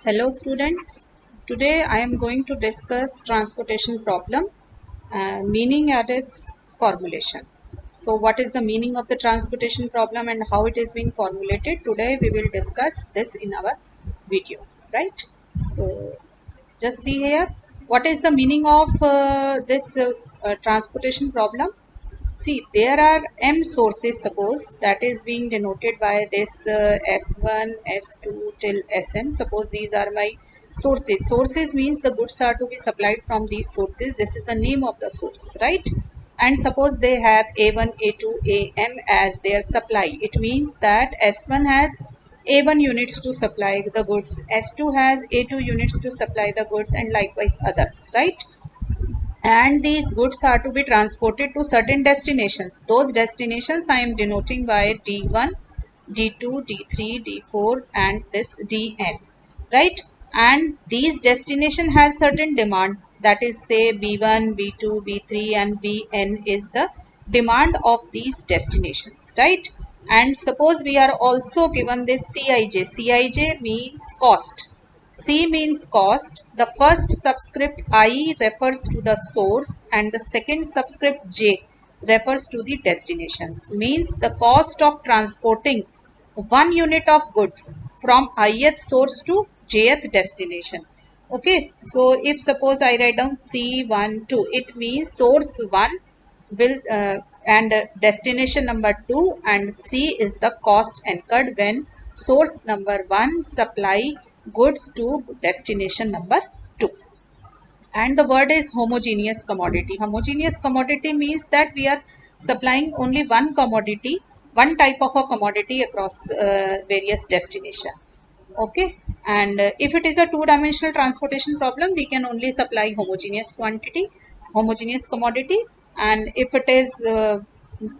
Hello students, today I am going to discuss transportation problem, meaning and its formulation. So what is the meaning of the transportation problem and how it is being formulated? Today we will discuss this in our video, right? So just see here, what is the meaning of this transportation problem? See, there are m sources, suppose, that is being denoted by this S1, S2 till Sm. Suppose these are my sources. Sources means the goods are to be supplied from these sources. This is the name of the source, right? And suppose they have A1, A2, Am as their supply. It means that S1 has A1 units to supply the goods, S2 has A2 units to supply the goods, and likewise others, right? And these goods are to be transported to certain destinations. Those destinations I am denoting by D1, D2, D3, D4 and this Dn, right? And these destination has certain demand, that is say B1, B2, B3 and Bn is the demand of these destinations, right? And suppose we are also given this Cij. Cij means cost. C means cost. The first subscript I refers to the source and the second subscript J refers to the destinations. Means the cost of transporting 1 unit of goods from ith source to jth destination. Okay, so if suppose I write down C12, it means source 1 will and destination number 2, and C is the cost incurred when source number 1 supply goods to destination number 2. And the word is homogeneous commodity. Homogeneous commodity means that we are supplying only one commodity, one type of a commodity across various destination. Okay, and if it is a two-dimensional transportation problem, we can only supply homogeneous quantity, homogeneous commodity. And if it is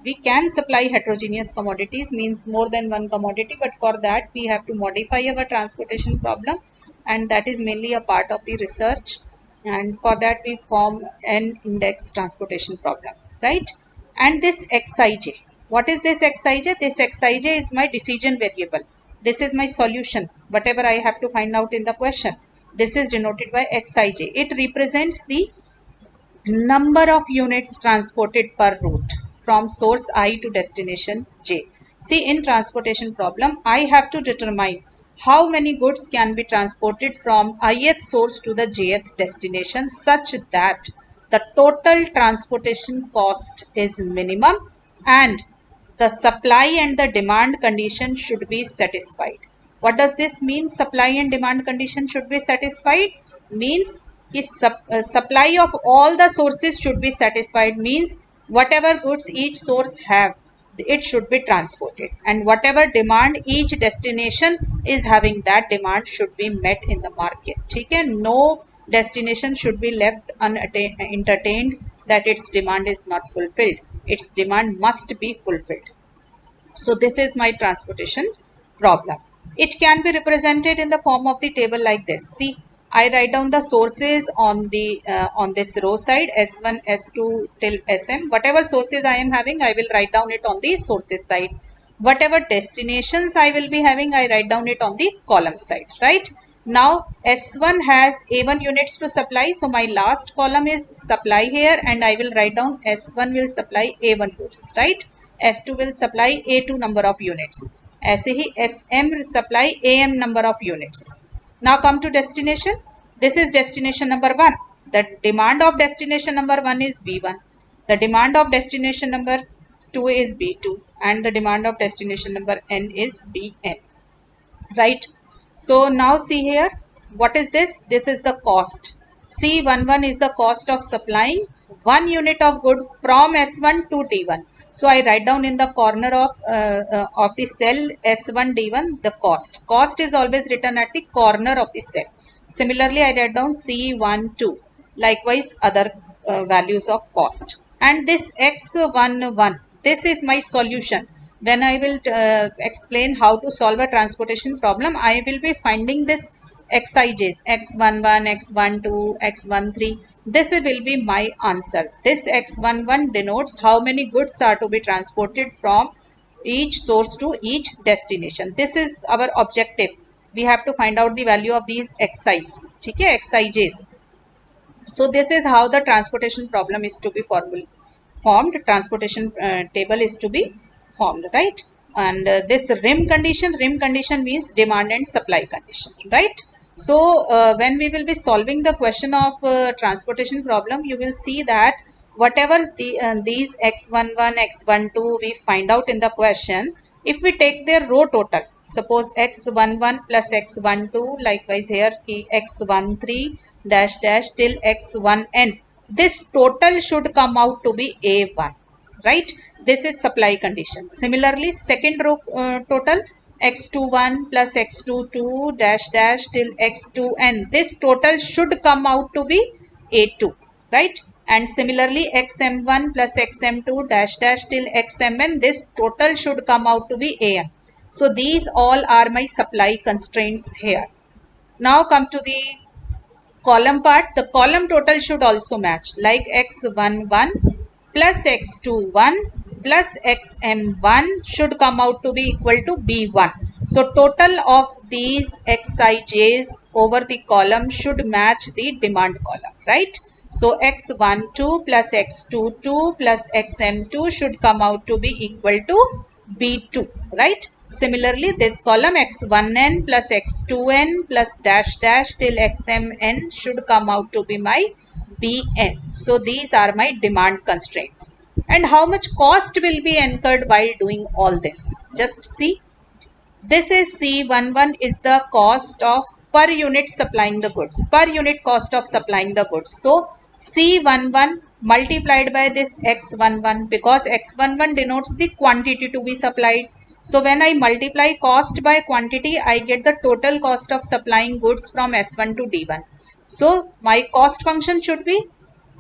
we can supply heterogeneous commodities, means more than one commodity, but for that we have to modify our transportation problem, and that is mainly a part of the research, and for that we form an index transportation problem, right? And this Xij, what is this Xij? This Xij is my decision variable. This is my solution, whatever I have to find out in the question. This is denoted by Xij. It represents the number of units transported per route from source I to destination J. See, in transportation problem, I have to determine how many goods can be transported from ith source to the jth destination such that the total transportation cost is minimum and the supply and the demand condition should be satisfied. What does this mean? Supply and demand condition should be satisfied means supply of all the sources should be satisfied, means whatever goods each source have, it should be transported, and whatever demand each destination is having, that demand should be met in the market. Okay? No destination should be left unentertained that its demand is not fulfilled. Its demand must be fulfilled. So this is my transportation problem. It can be represented in the form of the table like this. See, I write down the sources on the on this row side, S1, S2 till Sm. Whatever sources I am having, I will write down it on the sources side. Whatever destinations I will be having, I write down it on the column side, right? Now S1 has A1 units to supply, so my last column is supply here, and I will write down S1 will supply A1 goods, right? S2 will supply A2 number of units. ऐसे ही SM will supply AM number of units. Now come to destination. This is destination number 1. The demand of destination number 1 is B1. The demand of destination number 2 is B2. And the demand of destination number N is Bn. Right? So now see here. What is this? This is the cost. C11 is the cost of supplying 1 unit of good from S1 to D1. So I write down in the corner of the cell S1 D1 the cost. Cost is always written at the corner of the cell. Similarly, I write down C12. Likewise, other values of cost. And this X11, this is my solution. When I will explain how to solve a transportation problem, I will be finding this Xij's, X11, X12, X13. This will be my answer. This X11 denotes how many goods are to be transported from each source to each destination. This is our objective. we have to find out the value of these xi's, ठीक है, xij's. So this is how the transportation problem is to be formed. Transportation table is to be formed, right? And this rim condition means demand and supply condition, right? So when we will be solving the question of transportation problem, you will see that whatever these x11, x12 we find out in the question, if we take their row total, suppose x11 plus x12, likewise here x13 dash dash till x1n, this total should come out to be A1, right? This is supply condition. Similarly, second row total x21 plus x22 dash dash till x2n, this total should come out to be A2, right? And similarly xm1 plus xm2 dash dash till xmn, this total should come out to be An. So these all are my supply constraints here. Now come to the column part. The column total should also match, like x11 plus x21 plus xm1 should come out to be equal to b1. So total of these xij's over the column should match the demand column, right? So x12 plus x22 plus xm2 should come out to be equal to b2, right? Similarly, this column x1n plus x2n plus dash dash till xmn should come out to be my bn. So these are my demand constraints. And how much cost will be incurred while doing all this? Just see. This is C11 is the cost of per unit supplying the goods, per unit cost of supplying the goods. So C11 multiplied by this X11, because X11 denotes the quantity to be supplied. So when I multiply cost by quantity, I get the total cost of supplying goods from S1 to D1. So my cost function should be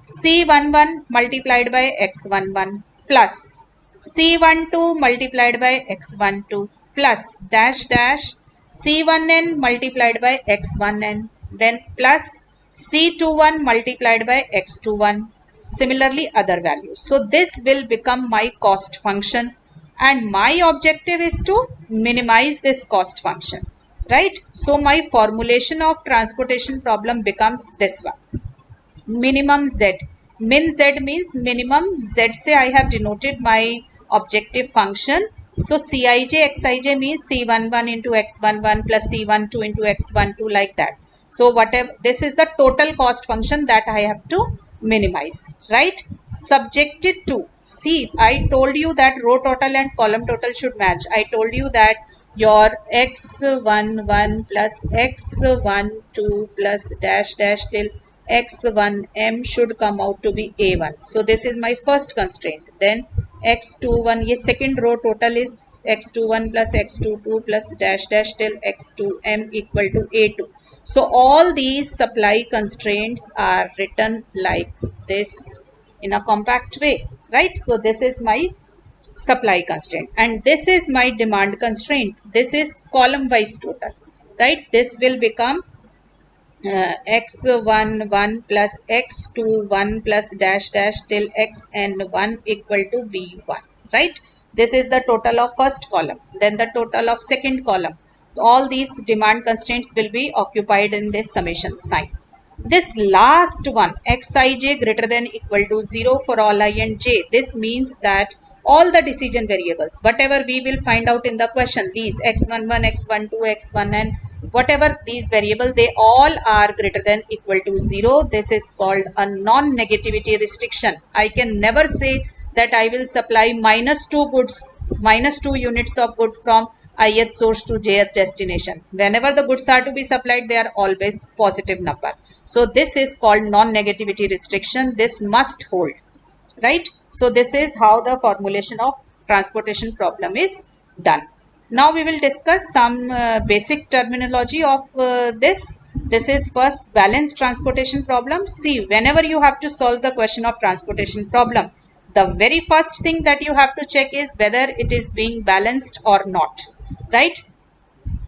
C11 multiplied by X11 plus C12 multiplied by X12 plus dash dash C1n multiplied by X1n, then plus C21 multiplied by X21. Similarly, other values. So this will become my cost function, and my objective is to minimize this cost function, right? So my formulation of transportation problem becomes this one. Minimum z. Min z means minimum. Z say I have denoted my objective function. So Cij Xij means C11 into X11 plus C12 into X12, like that. So whatever, this is the total cost function that I have to minimize, right? Subjected to, see, I told you that row total and column total should match. I told you that your x11 plus x12 plus dash dash till x1m should come out to be A1. So this is my first constraint. Then x21, yes, second row total is x21 plus x22 plus dash dash till x2m equal to A2. So all these supply constraints are written like this in a compact way, right? So this is my supply constraint, and this is my demand constraint. This is column wise total, right? This will become x11 plus x21 plus dash dash till xn1 equal to b1, right? This is the total of first column, then the total of second column. All these demand constraints will be occupied in this summation sign. This last one, xij greater than equal to 0 for all I and j, this means that all the decision variables, whatever we will find out in the question, these x11, x12, x1n, whatever these variables, they all are greater than equal to 0. This is called a non-negativity restriction. I can never say that I will supply -2 goods, -2 units of good from ith source to jth destination. Whenever the goods are to be supplied, they are always positive number. So this is called non-negativity restriction. This must hold, right? So this is how the formulation of transportation problem is done. Now we will discuss some basic terminology of this. This is first balanced transportation problem. See, whenever you have to solve the question of transportation problem, the very first thing that you have to check is whether it is being balanced or not, right?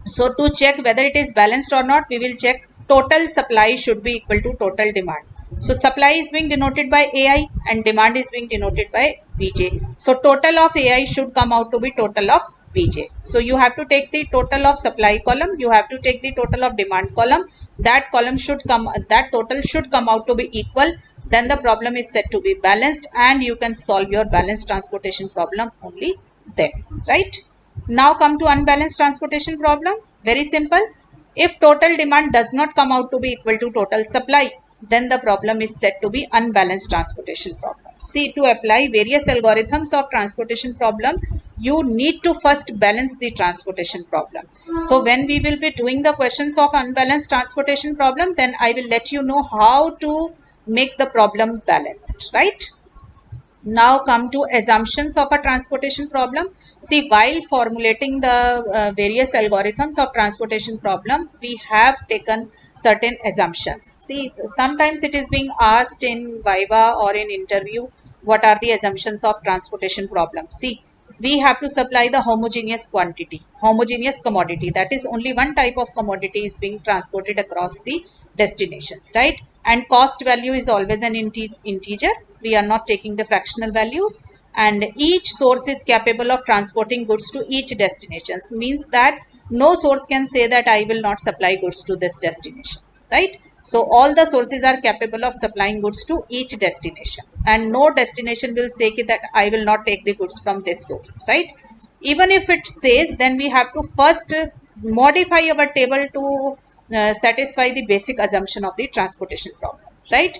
So to check whether it is balanced or not, we will check total supply should be equal to total demand. So supply is being denoted by AI and demand is being denoted by Vj. So total of AI should come out to be total of Vj. So you have to take the total of supply column, you have to take the total of demand column, that total should come out to be equal, then the problem is said to be balanced and you can solve your balanced transportation problem only then, right? Now come to unbalanced transportation problem. Very simple. If total demand does not come out to be equal to total supply, then the problem is said to be unbalanced transportation problem. See, to apply various algorithms of transportation problem, you need to first balance the transportation problem. So when we will be doing the questions of unbalanced transportation problem, then I will let you know how to make the problem balanced, right? Now come to assumptions of a transportation problem. See, while formulating the various algorithms of transportation problem, we have taken certain assumptions. See, sometimes it is being asked in Viva or in interview, what are the assumptions of transportation problem? See, we have to supply the homogeneous quantity, homogeneous commodity. That is, only one type of commodity is being transported across the destinations, right? And cost value is always an integer. We are not taking the fractional values. And each source is capable of transporting goods to each destinations. Means that no source can say that I will not supply goods to this destination, right? So all the sources are capable of supplying goods to each destination, and no destination will say that I will not take the goods from this source, right? Even if it says, then we have to first modify our table to satisfy the basic assumption of the transportation problem, right?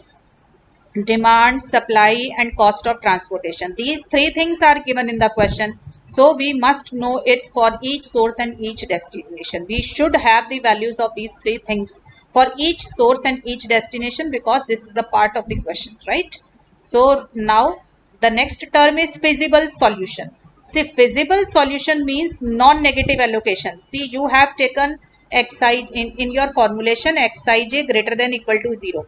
Demand, supply, and cost of transportation. These three things are given in the question. So we must know it for each source and each destination. We should have the values of these three things for each source and each destination, because this is the part of the question, right? So now the next term is feasible solution. See, feasible solution means non-negative allocation. See, you have taken xi in your formulation xij greater than equal to 0.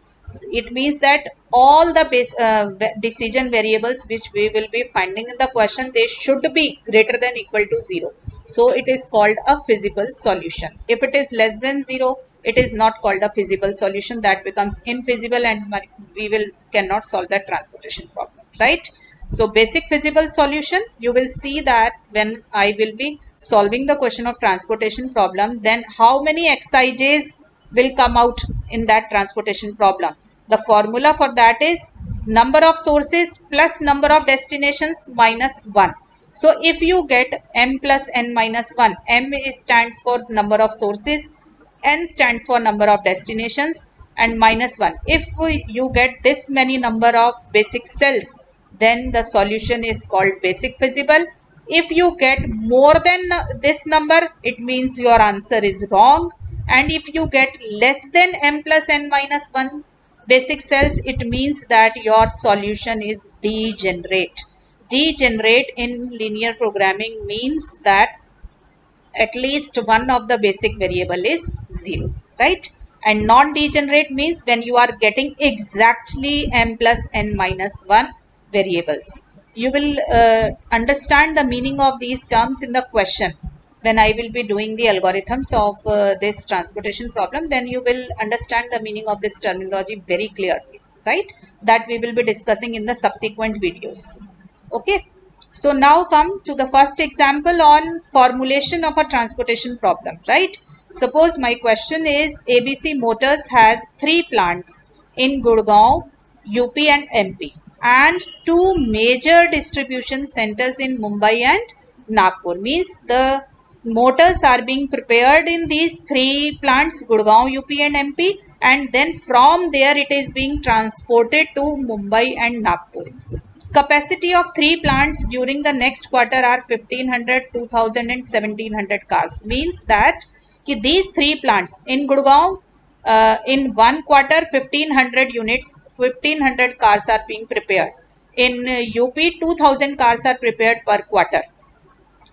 It means that all the decision variables which we will be finding in the question, they should be greater than equal to 0. So it is called a feasible solution. If it is less than 0, it is not called a feasible solution. That becomes infeasible and we cannot solve that transportation problem, right? So basic feasible solution, you will see that when I will be solving the question of transportation problem, then how many xij's will come out in that transportation problem. The formula for that is number of sources plus number of destinations minus 1. So if you get m plus n minus 1, m stands for number of sources, n stands for number of destinations, and minus 1. If you get this many number of basic cells, then the solution is called basic feasible. If you get more than this number, it means your answer is wrong. And if you get less than m plus n minus 1 basic cells, it means that your solution is degenerate. Degenerate in linear programming means that at least one of the basic variable is 0, right? And non-degenerate means when you are getting exactly m plus n minus 1 variables. You will understand the meaning of these terms in the question when I will be doing the algorithms of this transportation problem. Then you will understand the meaning of this terminology very clearly, right? That we will be discussing in the subsequent videos. Okay. So now come to the first example on formulation of a transportation problem, right? Suppose my question is ABC Motors has 3 plants in Gurgaon, UP and MP, and 2 major distribution centers in Mumbai and Nagpur. Means the motors are being prepared in these 3 plants, Gurgaon, UP and MP, and then from there it is being transported to Mumbai and Nagpur. Capacity of 3 plants during the next quarter are 1500, 2000 and 1700 cars. Means that these 3 plants in Gurgaon, in one quarter 1500 units, 1500 cars are being prepared. In UP 2000 cars are prepared per quarter,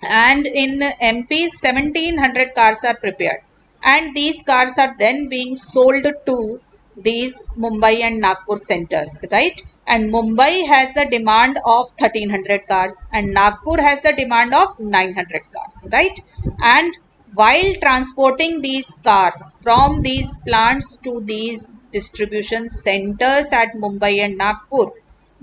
and in MP 1700 cars are prepared, and these cars are then being sold to these Mumbai and Nagpur centers, right? And Mumbai has the demand of 1300 cars and Nagpur has the demand of 900 cars, right? And while transporting these cars from these plants to these distribution centers at Mumbai and Nagpur,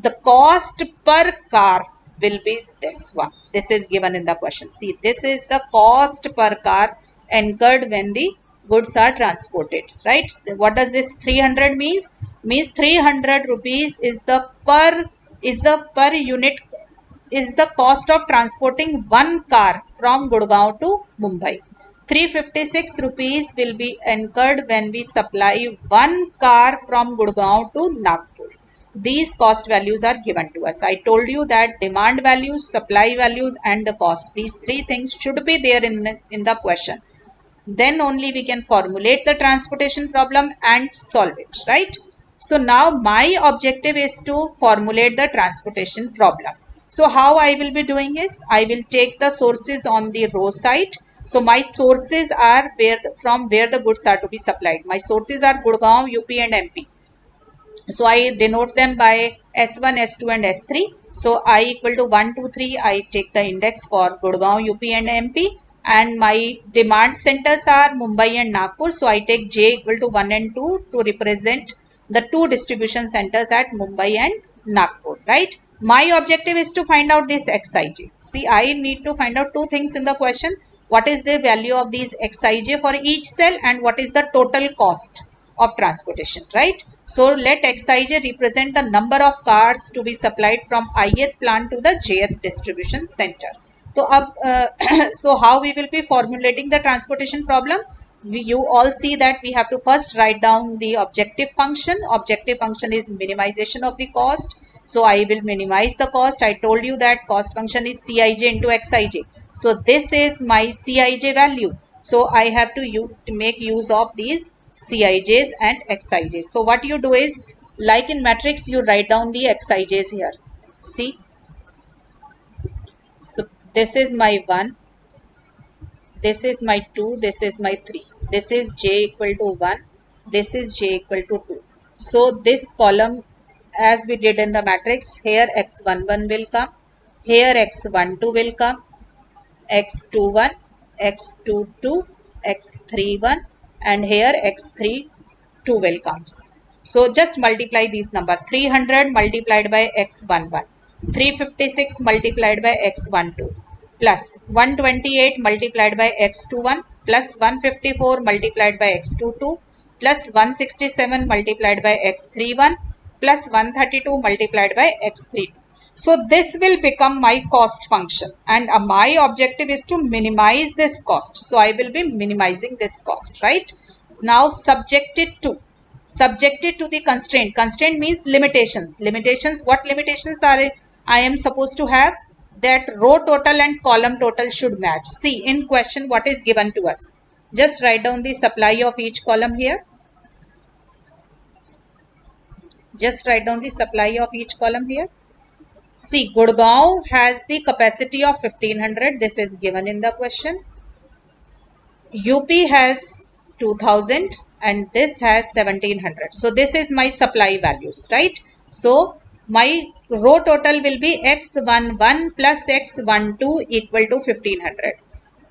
the cost per car will be this one. This is given in the question. See, this is the cost per car incurred when the goods are transported, right? What does this 300 means? Means 300 rupees is the per unit, is the cost of transporting one car from Gurgaon to Mumbai. 356 rupees will be incurred when we supply one car from Gurgaon to Nagpur. These cost values are given to us. I told you that demand values, supply values and the cost, these three things should be there in the question. Then only we can formulate the transportation problem and solve it, right? So now my objective is to formulate the transportation problem. So how I will be doing is, I will take the sources on the row side. So my sources are from where the goods are to be supplied. My sources are Gurgaon, UP and MP. So I denote them by S1, S2 and S3. So I equal to 1, 2, 3. I take the index for Gurgaon, UP and MP. And my demand centers are Mumbai and Nagpur. So I take J equal to 1 and 2 to represent the two distribution centers at Mumbai and Nagpur, right? My objective is to find out this Xij. See, I need to find out two things in the question. What is the value of these Xij for each cell and what is the total cost of transportation, right? So let Xij represent the number of cars to be supplied from ith plant to the jth distribution center. So, so how we will be formulating the transportation problem? You all see that we have to first write down the objective function. Objective function is minimization of the cost. So I will minimize the cost. I told you that cost function is Cij into Xij. So this is my Cij value. So I have to make use of theseCijs and Xijs. So what you do is, like in matrix, you write down the Xijs here. See, so this is my 1, this is my 2, this is my 3. This is j equal to 1, this is j equal to 2. So this column, as we did in the matrix, here x11 will come, here x12 will come, x21, x22, x31 and here x32 will comes. So just multiply these number. 300 multiplied by x11, 356 multiplied by x12 plus 128 multiplied by x21 plus 154 multiplied by x22 plus 167 multiplied by x31 plus 132 multiplied by x32. So this will become my cost function and my objective is to minimize this cost. So I will be minimizing this cost, right? Now subjected to the constraint. Constraint means limitations. Limitations, what limitations are I am supposed to have? That row total and column total should match. See, in question what is given to us? Just write down the supply of each column here. Just write down the supply of each column here. See, Gurgaon has the capacity of 1500. This is given in the question. UP has 2000 and this has 1700. So this is my supply values, right? So my row total will be x11 plus x12 equal to 1500.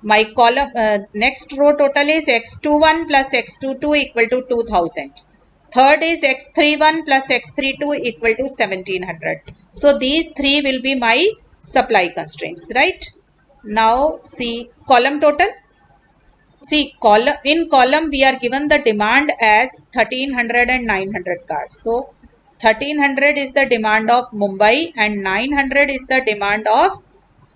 My column next row total is x21 plus x22 equal to 2000. Third is x31 plus x32 equal to 1700. So these three will be my supply constraints, right? Now see column total. See, in column we are given the demand as 1300 and 900 cars. So 1300 is the demand of Mumbai and 900 is the demand of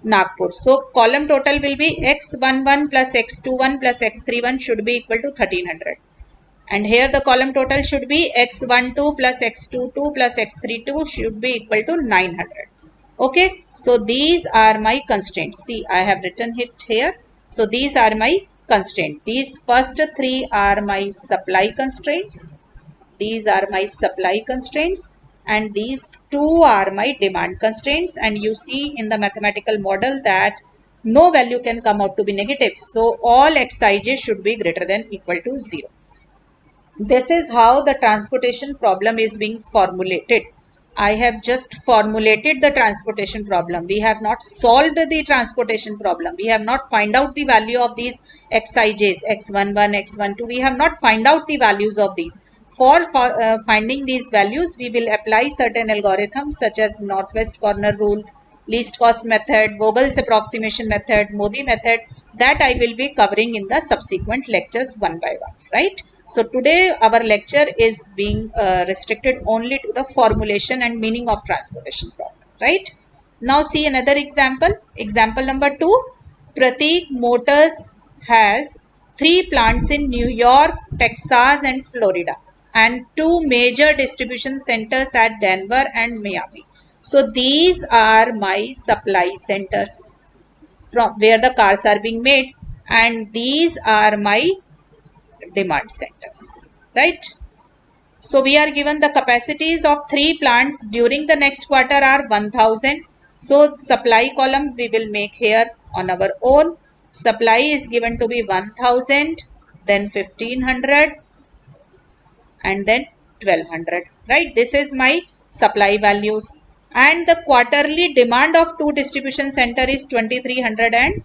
Nagpur. So column total will be x11 plus x21 plus x31 should be equal to 1300. And here the column total should be x12 plus x22 plus x32 should be equal to 900. Okay, so these are my constraints. See, I have written it here. So these are my constraints. These first three are my supply constraints. These are my supply constraints. And these two are my demand constraints. And you see in the mathematical model that no value can come out to be negative. So all Xij should be greater than equal to 0. This is how the transportation problem is being formulated. I have just formulated the transportation problem. We have not solved the transportation problem. We have not find out the value of these Xijs, x11, x12. We have not find out the values of these. For finding these values, we will apply certain algorithms such as northwest corner rule, least cost method, Vogel's approximation method, Modi method, that I will be covering in the subsequent lectures one by one, right? So today our lecture is being restricted only to the formulation and meaning of transportation problem, right? Now see another example. Example number 2. Prateek Motors has 3 plants in New York, Texas and Florida, and 2 major distribution centers at Denver and Miami. So these are my supply centers from where the cars are being made, and these are my demand centers, right? So we are given the capacities of 3 plants during the next quarter are 1000. So supply column we will make here on our own. Supply is given to be 1000, then 1500 and then 1200, right? This is my supply values, and the quarterly demand of 2 distribution center is 2300 and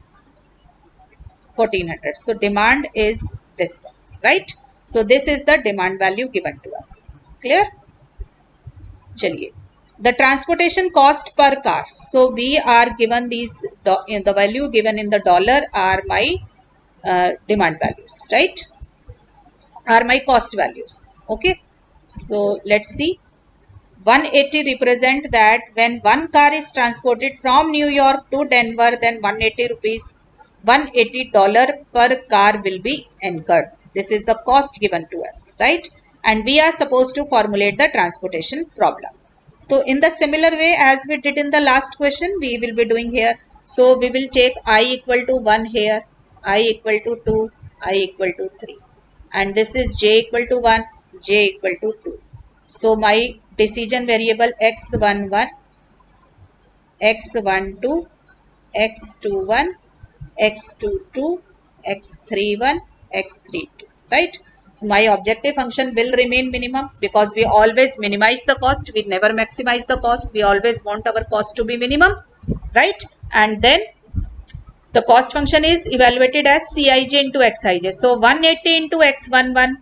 1400. So demand is this one, right? So this is the demand value given to us. Clear? चलिए, the transportation cost per car. So we are given these, the value given in the dollar are my demand values, right? Are my cost values. Okay, so let's see. 180 represent that when one car is transported from New York to Denver, then 180 rupees, $180 per car will be incurred. This is the cost given to us, right? And we are supposed to formulate the transportation problem. So in the similar way as we did in the last question, we will be doing here. So we will take I equal to 1 here, I equal to 2, I equal to 3. And this is j equal to 1, j equal to 2. So my decision variable x11, x12, x21, x22, x31, x32, right? So my objective function will remain minimum because we always minimize the cost. We never maximize the cost. We always want our cost to be minimum, right? And then the cost function is evaluated as Cij into Xij. So 180 into x11,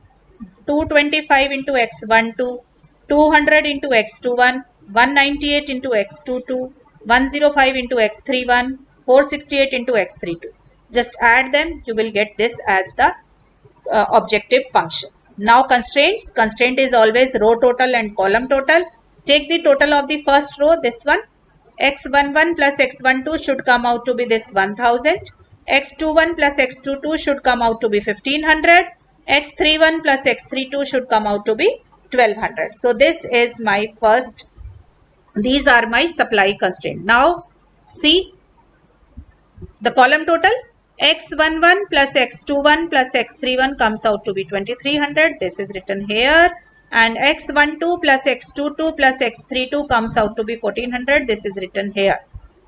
225 into x12, 200 into x21, 198 into x22, 105 into x31, 468 into x32. Just add them, you will get this as the objective function. Now constraints. Constraint is always row total and column total. Take the total of the first row, this one. x11 plus x12 should come out to be this 1000. x21 plus x22 should come out to be 1500. x31 plus x32 should come out to be 1200. So this is my first, these are my supply constraint. Now see the column total. x11 plus x21 plus x31 comes out to be 2300. This is written here. And x12 plus x22 plus x32 comes out to be 1400. This is written here,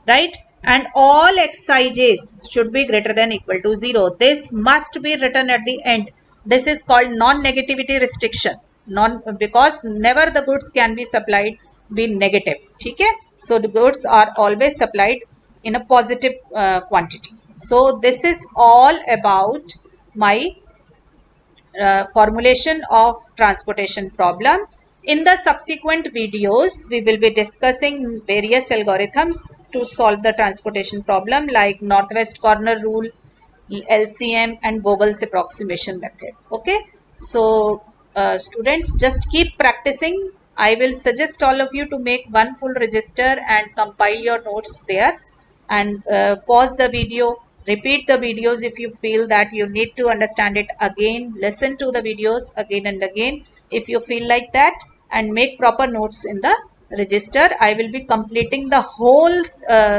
right? And all xij's should be greater than equal to 0. This must be written at the end. This is called non-negativity restriction. Because never the goods can be supplied be negative. Okay? So the goods are always supplied in a positive quantity. So this is all about my formulation of transportation problem. In the subsequent videos, we will be discussing various algorithms to solve the transportation problem like Northwest Corner Rule, LCM and Vogel's approximation method. Okay, so students, just keep practicing. I will suggest all of you to make one full register and compile your notes there, and pause the video, repeat the videos if you feel that you need to understand it again, listen to the videos again and again if you feel like that, and make proper notes in the register. I will be completing the whole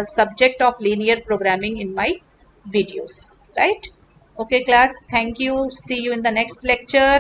subject of linear programming in my videos, right? Okay class, thank you. See you in the next lecture.